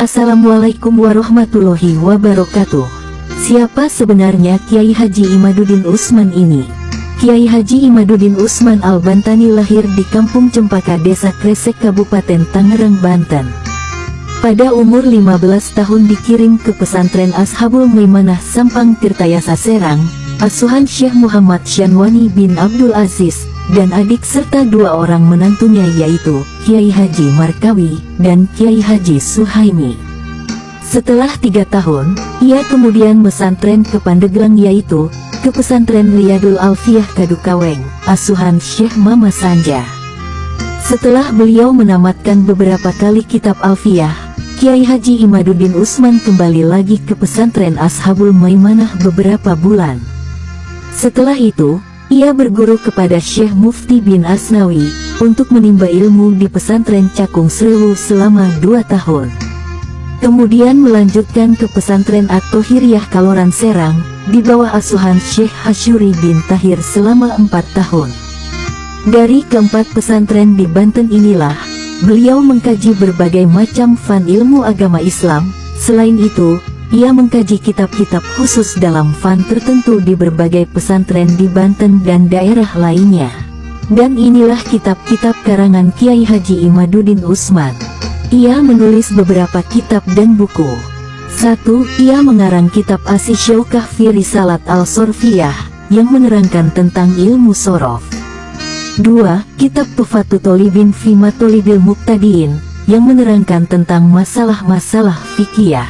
Assalamualaikum warahmatullahi wabarakatuh. Siapa sebenarnya Kiai Haji Imaduddin Utsman ini? Kiai Haji Imaduddin Utsman Al-Bantani lahir di Kampung Cempaka, Desa Kresek, Kabupaten Tangerang, Banten. Pada umur 15 tahun dikirim ke pesantren Ashabul Maimanah Sampang Tirtayasa Serang, asuhan Syekh Muhammad Syanwani bin Abdul Aziz, dan adik serta dua orang menantunya yaitu Kiai Haji Markawi dan Kiai Haji Suhaimi. Setelah 3 tahun, ia kemudian mesantren ke Pandeglang yaitu ke pesantren Riyadul Alfiyah Kadukaweng, asuhan Syekh Mama Sanja. Setelah beliau menamatkan beberapa kali kitab Alfiyah, Kiai Haji Imaduddin Utsman kembali lagi ke pesantren Ashabul Maimanah beberapa bulan. Setelah itu, ia berguru kepada Syekh Mufti bin Asnawi untuk menimba ilmu di pesantren Cakung Srewu selama 2 tahun. Kemudian melanjutkan ke pesantren At-Thohiriyah Kaloran Serang di bawah asuhan Syekh Hasyuri bin Tahir selama 4 tahun. Dari keempat pesantren di Banten inilah, beliau mengkaji berbagai macam fan ilmu agama Islam. Selain itu, ia mengkaji kitab-kitab khusus dalam fan tertentu di berbagai pesantren di Banten dan daerah lainnya. Dan inilah kitab-kitab karangan Kiai Haji Imaduddin Utsman. Ia menulis beberapa kitab dan buku. 1. Ia mengarang kitab As-Syaukah fi Risalat Al-Sorfiyah yang menerangkan tentang ilmu sorof. 2. Kitab Tuhfatut Thalibin fi Matolibil Muqtadiin yang menerangkan tentang masalah-masalah fikih.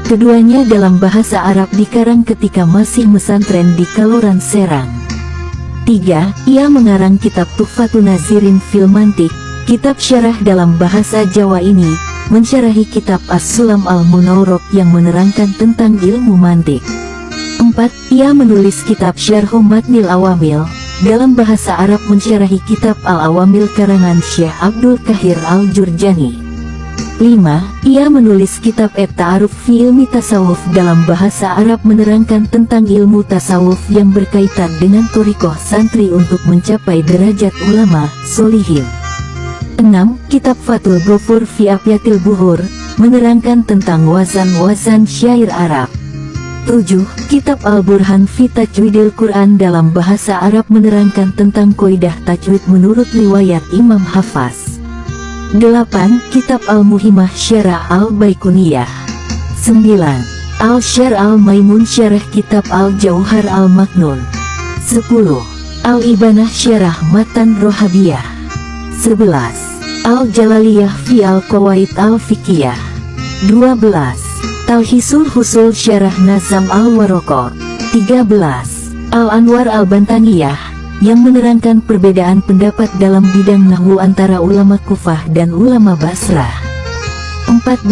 Keduanya dalam bahasa Arab dikarang ketika masih mesantren di Kaloran Serang. 3. Ia mengarang kitab Tuhfatun Nazirin fil Mantiq, kitab syarah dalam bahasa Jawa ini, mensyarahi kitab As-Sulam Al-Munawwarah yang menerangkan tentang ilmu mantik. 4. Ia menulis kitab Syarhu Matnil Awamil, dalam bahasa Arab mensyarahi kitab Al-Awamil karangan Syekh Abdul Qahir Al-Jurjani. 5. Ia menulis kitab At-Ta'aruf fi Ilmi Tasawuf dalam bahasa Arab menerangkan tentang ilmu tasawuf yang berkaitan dengan thariqah santri untuk mencapai derajat ulama solihin. 6. Kitab Fathul Ghafur fi Abyatil Buhur menerangkan tentang wazan-wazan syair Arab. 7. Kitab Al-Burhan fi Tajwidil Quran dalam bahasa Arab menerangkan tentang kaidah tajwid menurut riwayat Imam Hafaz. 8. Kitab Al-Muhimah Syarah Al-Baikuniyah. 9. Al-Syar Al-Maimun Syarah Kitab Al-Jauhar Al-Maknun. 10. Al-Ibanah Syarah Matan Rohabiyah. 11. Al-Jalaliyah fi Al-Qawaid Al-Fiqiyah. 12. Talhisul Husul Syarah Nazam Al-Waraqat. 13. Al-Anwar Al-Bantaniyah yang menerangkan perbedaan pendapat dalam bidang nahwu antara ulama Kufah dan ulama Basrah. 14.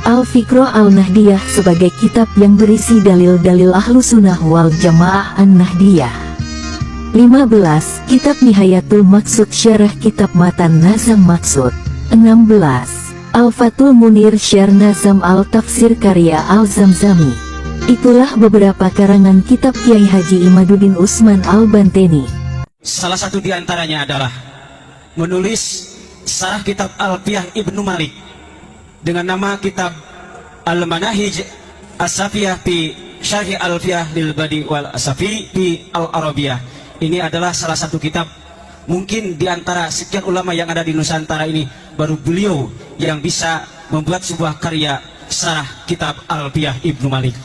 Al-Fiqroh Al-Nahdiyah sebagai kitab yang berisi dalil-dalil Ahlu Sunnah wal Jamaah An-Nahdiyah. 15. Kitab Nihayatul Maqsud Syarah Kitab Matan Nazam Maqsud. 16. Al-Fathul Munir Syarh Nazam Al-Tafsir karya Al-Zamzami. Itulah beberapa karangan kitab Kiai Haji Imaduddin Utsman Al-Bantani. Salah satu di antaranya adalah menulis syarah kitab Alfiyah Ibnu Malik dengan nama kitab Al-Manahij As-Safiyah fi Syarhi Alfiyah lil Badi wal Asafi fi Al-Arabiyah. Ini adalah salah satu kitab, mungkin di antara sekian ulama yang ada di Nusantara ini, baru beliau yang bisa membuat sebuah karya syarah kitab Alfiyah Ibnu Malik.